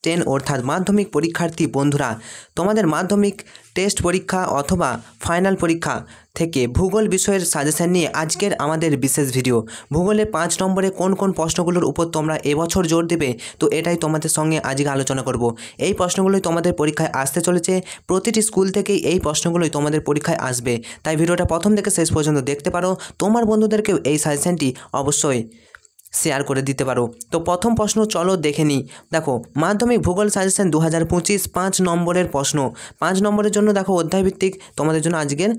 10 অর্থাৎ মাধ্যমিক পরীক্ষার্থী বন্ধুরা, তোমাদের মাধ্যমিক টেস্ট পরীক্ষা অথবা ফাইনাল পরীক্ষা থেকে ভূগোল বিষয়ের সাজেশন নিয়ে আজকের আমাদের বিশেষ ভিডিও। ভূগোলে 5 নম্বরে কোন কোন প্রশ্নগুলোর উপর তোমরা এবছর জোর দেবে, তো এটাই তোমাদের সঙ্গে আজকে আলোচনা করব। এই প্রশ্নগুলোই তোমাদের পরীক্ষায় আসতে চলেছে, প্রতিটি স্কুল থেকেই এই প্রশ্নগুলোই তোমাদের পরীক্ষায় আসবে। তাই ভিডিওটা প্রথম থেকে শেষ পর্যন্ত দেখতে পারো, তোমার বন্ধুদেরকেও এই সাজেশনটি অবশ্যই শেয়ার করে দিতে পারো। তো প্রথম প্রশ্ন চলো দেখে নিই। দেখো, মাধ্যমিক ভূগোল সাজেশন 2025 5 নম্বরের প্রশ্ন। 5 নম্বরের জন্য দেখো অধ্যায়ভিত্তিক তোমাদের জন্য আজকের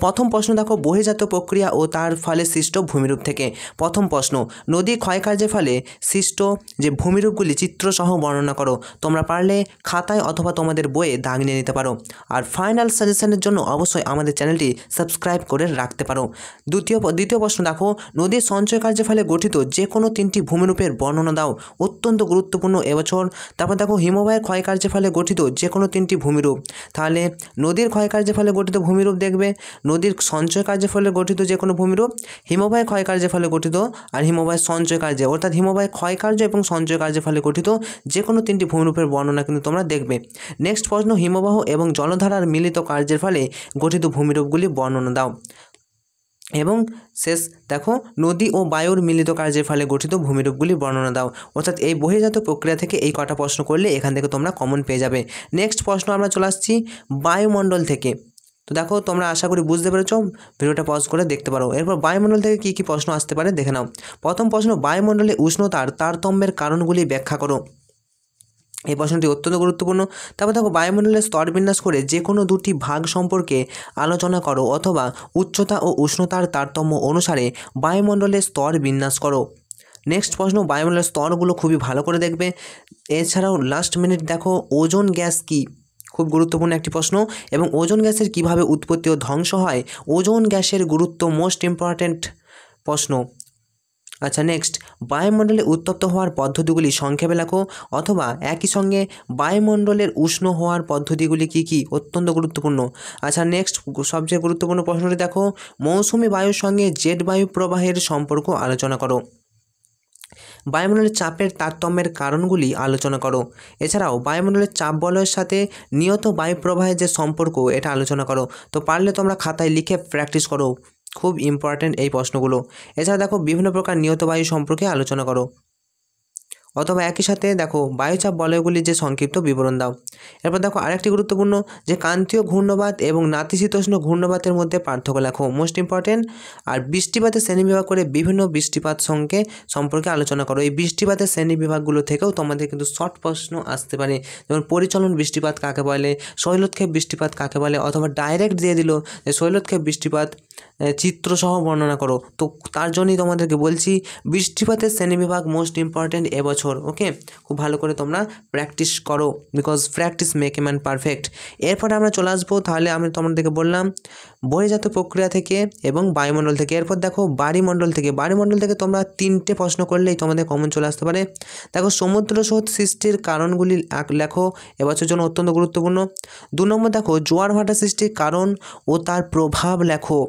প্রথম প্রশ্ন দেখো, বহির্জাত প্রক্রিয়া ও তার ফলে সৃষ্ট ভূমিরূপ থেকে। প্রথম প্রশ্ন, নদী ক্ষয়কার্যের ফলে সৃষ্ট যে ভূমিরূপগুলি চিত্রসহ বর্ণনা করো। তোমরা পারলে খাতায় অথবা তোমাদের বইয়ে দাগ নিয়ে নিতে পারো। আর ফাইনাল সাজেশনের জন্য অবশ্যই আমাদের চ্যানেলটি সাবস্ক্রাইব করে রাখতে পারো। দ্বিতীয় প্রশ্ন দেখো, নদীর সঞ্চয় কার্যের ফলে গঠিত যে কোনো 3টি ভূমিরূপের বর্ণনা দাও। অত্যন্ত গুরুত্বপূর্ণ এবছর। তারপর দেখো, হিমবাহের ক্ষয়কার্যের ফলে গঠিত যে কোনো 3টি ভূমিরূপ। তাহলে নদীর ক্ষয়কার্যের ফলে গঠিত ভূমিরূপ দেখবে, নদীর সঞ্চয় কার্যের ফলে গঠিত যে কোনো ভূমিরূপ, হিমবাহের ক্ষয়কার্যের ফলে গঠিত, আর হিমবাহের সঞ্চয় কার্য অর্থাৎ হিমবাহের ক্ষয়কার্য এবং সঞ্চয় কার্যের ফলে গঠিত যে কোনো 3টি ভূমিরূপের বর্ণনা কিন্তু তোমরা দেখবে। নেক্সট প্রশ্ন, হিমবাহ এবং জলধারার মিলিত কার্যের ফলে গঠিত ভূমিরূপগুলি বর্ণনা দাও। এবং শেষ দেখো, নদী ও বায়ুর মিলিত কার্যের ফলে গঠিত ভূমিরূপগুলি বর্ণনা দাও। অর্থাৎ এই বহির্জাত প্রক্রিয়া থেকে এই কটা প্রশ্ন করলে এখান থেকে তোমরা কমন পেয়ে যাবে। নেক্সট প্রশ্ন আমরা চলে আসছি বায়ুমণ্ডল থেকে। তো দেখো, তোমরা আশা করি বুঝতে পেরেছ, ভিডিওটা পজ করে দেখতে পারো। এরপর বায়ুমণ্ডল থেকে কী কী প্রশ্ন আসতে পারে দেখে নাও। প্রথম প্রশ্ন, বায়ুমণ্ডলে উষ্ণতার তারতম্যের কারণগুলি ব্যাখ্যা করো। এই প্রশ্নটি অত্যন্ত গুরুত্বপূর্ণ। তারপর দেখো, বায়ুমণ্ডলের স্তর বিন্যাস করে যে কোনো 2টি ভাগ সম্পর্কে আলোচনা করো, অথবা উচ্চতা ও উষ্ণতার তারতম্য অনুসারে বায়ুমণ্ডলের স্তর বিন্যাস করো। নেক্সট প্রশ্ন, বায়ুমণ্ডলের স্তরগুলো খুবই ভালো করে দেখবে। এছাড়াও লাস্ট মিনিট দেখো, ওজোন গ্যাস কী, খুব গুরুত্বপূর্ণ একটি প্রশ্ন। এবং ওজোন গ্যাসের কিভাবে উৎপত্তি ও ধ্বংস হয়, ওজোন গ্যাসের গুরুত্ব মোস্ট ইম্পর্ট্যান্ট প্রশ্ন। আচ্ছা, নেক্সট, বায়ুমণ্ডলে উত্তপ্ত হওয়ার পদ্ধতিগুলি সংক্ষেপে লেখো, অথবা একই সঙ্গে বায়ুমণ্ডলের উষ্ণ হওয়ার পদ্ধতিগুলি কী কী, অত্যন্ত গুরুত্বপূর্ণ। আচ্ছা, নেক্সট সবচেয়ে গুরুত্বপূর্ণ প্রশ্নটি দেখো, মৌসুমি বায়ুর সঙ্গে জেট বায়ু প্রবাহের সম্পর্ক আলোচনা করো। বায়ুমণ্ডলের চাপের তারতম্যের কারণগুলি আলোচনা করো। এছাড়াও বায়ুমণ্ডলের চাপ বলয়ের সাথে নিয়ত বায়ু প্রবাহের যে সম্পর্ক, এটা আলোচনা করো। তো পারলে তোমরা খাতায় লিখে প্র্যাকটিস করো, খুব ইম্পর্ট্যান্ট এই প্রশ্নগুলো। এছাড়া দেখো, বিভিন্ন প্রকার নিয়ত বায়ু সম্পর্কে আলোচনা করো, অথবা একই সাথে দেখো বায়ুচাপ বলয়গুলির যে সংক্ষিপ্ত বিবরণ দাও। এরপর দেখো আরেকটি গুরুত্বপূর্ণ, যে ক্রান্তীয় ঘূর্ণবাত এবং নাতিশীতোষ্ণ ঘূর্ণবাতের মধ্যে পার্থক্য লেখো, মোস্ট ইম্পর্টেন্ট। আর বৃষ্টিপাতের শ্রেণীবিভাগ করে বিভিন্ন বৃষ্টিপাত সম্পর্কে আলোচনা করো। এই বৃষ্টিপাতের শ্রেণীবিভাগগুলো থেকেও তোমাদের কিন্তু শর্ট প্রশ্ন আসতে পারে, যেমন পরিচলন বৃষ্টিপাত কাকে বলে, শৈলক্ষেপ বৃষ্টিপাত কাকে বলে, অথবা ডাইরেক্ট দিয়ে দিল যে শৈলক্ষেপ বৃষ্টিপাত চিত্রসহ বর্ণনা করো। তো তার জন্যই তোমাদেরকে বলছি, বৃষ্টিপাতের শ্রেণীবিভাগ মোস্ট ইম্পর্টেন্ট এবছর। ওকে, খুব ভালো করে তোমরা প্র্যাকটিস করো, because practice make a man perfect. এরপরে আমরা চলে আসবো, তাহলে আমি তোমাদেরকে বললাম বহির্জাত প্রক্রিয়া থেকে এবং বায়ুমণ্ডল থেকে। এরপর দেখো বাড়িমণ্ডল থেকে। বাড়িমণ্ডল থেকে তোমরা 3টে প্রশ্ন করলেই তোমাদের কমন চলে আসতে পারে। দেখো, সমুদ্র স্রোত সৃষ্টির কারণগুলি লেখো, এবছর জন্য অত্যন্ত গুরুত্বপূর্ণ। 2 নম্বর দেখো, জোয়ার ভাটা সৃষ্টির কারণ ও তার প্রভাব লেখো।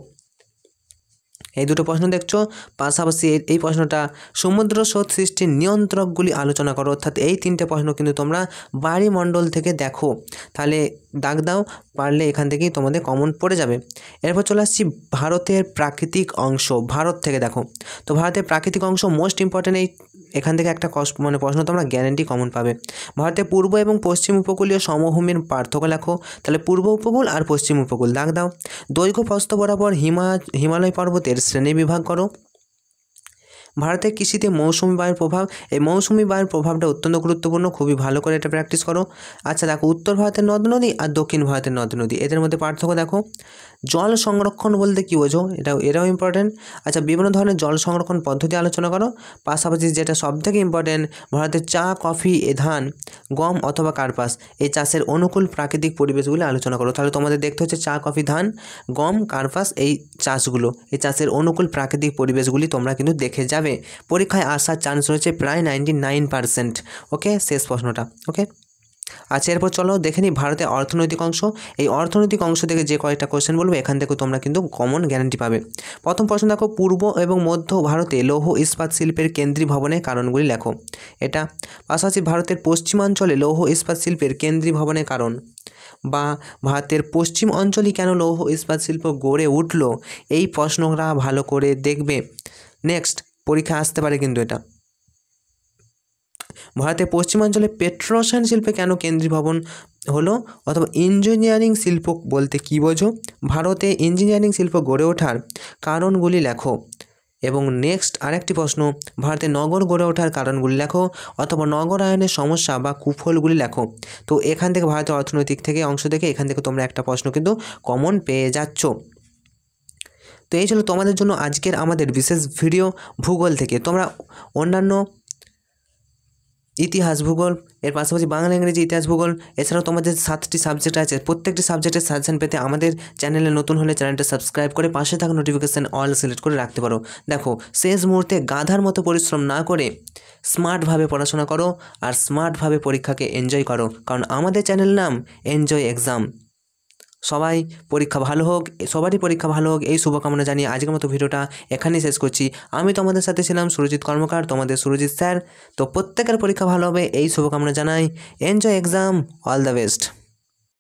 এই দুটো প্রশ্ন দেখছো। পাশাপাশি এই প্রশ্নটা, সমুদ্র স্রোত সৃষ্টির নিয়ন্ত্রকগুলি আলোচনা করো। অর্থাৎ এই 3টে প্রশ্ন কিন্তু তোমরা বায়ুমণ্ডল থেকে দেখো, তাহলে দাগ দাও, পারলে এখান থেকেই তোমাদের কমন পড়ে যাবে। এরপর চলে আসছি ভারতের প্রাকৃতিক অংশ। ভারত থেকে দেখো, তো ভারতের প্রাকৃতিক অংশ মোস্ট ইম্পর্টেন্ট। এখান থেকে একটা প্রশ্ন তোমরা গ্যারান্টি কমন পাবে। ভারতের পূর্ব এবং পশ্চিম উপকূলীয় সমভূমির পার্থক্য লেখো। তাহলে পূর্ব উপকূল আর পশ্চিম উপকূল দাগ দাও। দৈর্ঘ্য প্রস্থ বরাবর হিমালয় পর্বতের শ্রেণীবিভাগ করো। ভারতের কৃষিতে মৌসুমি বায়ুর প্রভাব, এই মৌসুমি বায়ুর প্রভাবটা অত্যন্ত গুরুত্বপূর্ণ, খুবই ভালো করে এটা প্র্যাকটিস করো। আচ্ছা দেখো, উত্তর ভারতের নদ নদী আর দক্ষিণ ভারতের নদ নদী, এদের মধ্যে পার্থক্য দেখো। জল সংরক্ষণ বলতে কী বোঝো, এটাও ইম্পর্টেন্ট। আচ্ছা, বিভিন্ন ধরনের জল সংরক্ষণ পদ্ধতি আলোচনা করো। পাশাপাশি যেটা সবথেকে ইম্পর্টেন্ট, ভারতের চা, কফি, ধান, গম অথবা কার্পাস এই চাষের অনুকূল প্রাকৃতিক পরিবেশগুলি আলোচনা করো। তাহলে তোমাদের দেখতে হচ্ছে চা, কফি, ধান, গম, কার্পাস এই চাষগুলো, এই চাষের অনুকূল প্রাকৃতিক পরিবেশগুলি তোমরা কিন্তু দেখে যাবে। পরীক্ষায় আসার চান্স রয়েছে প্রায় 99%। ওকে, শেষ প্রশ্নটা। ওকে, আচ্ছা, এরপর চলো দেখে নিই ভারতের অর্থনৈতিক অংশ। এই অর্থনৈতিক অংশ থেকে যে কয়েকটা কোশ্চেন বলবো এখান থেকে তোমরা কিন্তু কমন গ্যারান্টি পাবে। প্রথম প্রশ্ন দেখো, পূর্ব এবং মধ্য ভারতে লৌহ ইস্পাত শিল্পের কেন্দ্রীয় ভবনের কারণগুলি লেখো। এটা পাশাপাশি ভারতের পশ্চিমাঞ্চলে লৌহ ইস্পাত শিল্পের কেন্দ্রীয় ভবনের কারণ, বা ভারতের পশ্চিম অঞ্চলই কেন লৌহ ইস্পাত শিল্প গড়ে উঠল, এই প্রশ্নটা ভালো করে দেখবে। নেক্সট পরীক্ষা আসতে পারে কিন্তু এটা। ভারতের পশ্চিমাঞ্চলে পেট্রোরসায়ন শিল্পে কেন কেন্দ্রীয় ভবন হলো, অথবা ইঞ্জিনিয়ারিং শিল্প বলতে কী বোঝো, ভারতে ইঞ্জিনিয়ারিং শিল্প গড়ে ওঠার কারণগুলি লেখো। এবং নেক্সট আরেকটি প্রশ্ন, ভারতে নগর গড়ে ওঠার কারণগুলি লেখো, অথবা নগরায়নের সমস্যা বা কুফলগুলি লেখো। তো এখান থেকে ভারতের অর্থনৈতিক থেকে অংশ থেকে এখান থেকে তোমরা একটা প্রশ্ন কিন্তু কমন পেয়ে যাচ্ছ। তো এই ছিল তোমাদের জন্য আজকের আমাদের বিশেষ ভিডিও ভূগোল থেকে। তোমরা অন্যান্য ইতিহাস ভূগোল এর পাশাপাশি বাংলা ইংরেজি ইতিহাস ভূগোল এছাড়াও তোমাদের 7টি সাবজেক্ট আছে, প্রত্যেকটি সাবজেক্টের সাজেশন পেতে আমাদের চ্যানেলে নতুন হলে চ্যানেলটা সাবস্ক্রাইব করে পাশে থাকা নোটিফিকেশান অল সিলেক্ট করে রাখতে পারো। দেখো, শেষ মুহূর্তে গাধার মতো পরিশ্রম না করে স্মার্টভাবে পড়াশোনা করো আর স্মার্টভাবে পরীক্ষাকে এনজয় করো, কারণ আমাদের চ্যানেল নাম এনজয় এক্সাম। সবাই পরীক্ষা ভালো হোক, সবারই পরীক্ষা ভালো হোক, এই শুভকামনা জানিয়ে আজকের মতো ভিডিওটা এখানেই শেষ করছি। আমি তোমাদের সাথে ছিলাম সুরজিৎ কর্মকার, তোমাদের সুরজিৎ স্যার। তো প্রত্যেকের পরীক্ষা ভালো হবে এই শুভকামনা জানাই। Enjoy exam, all the best.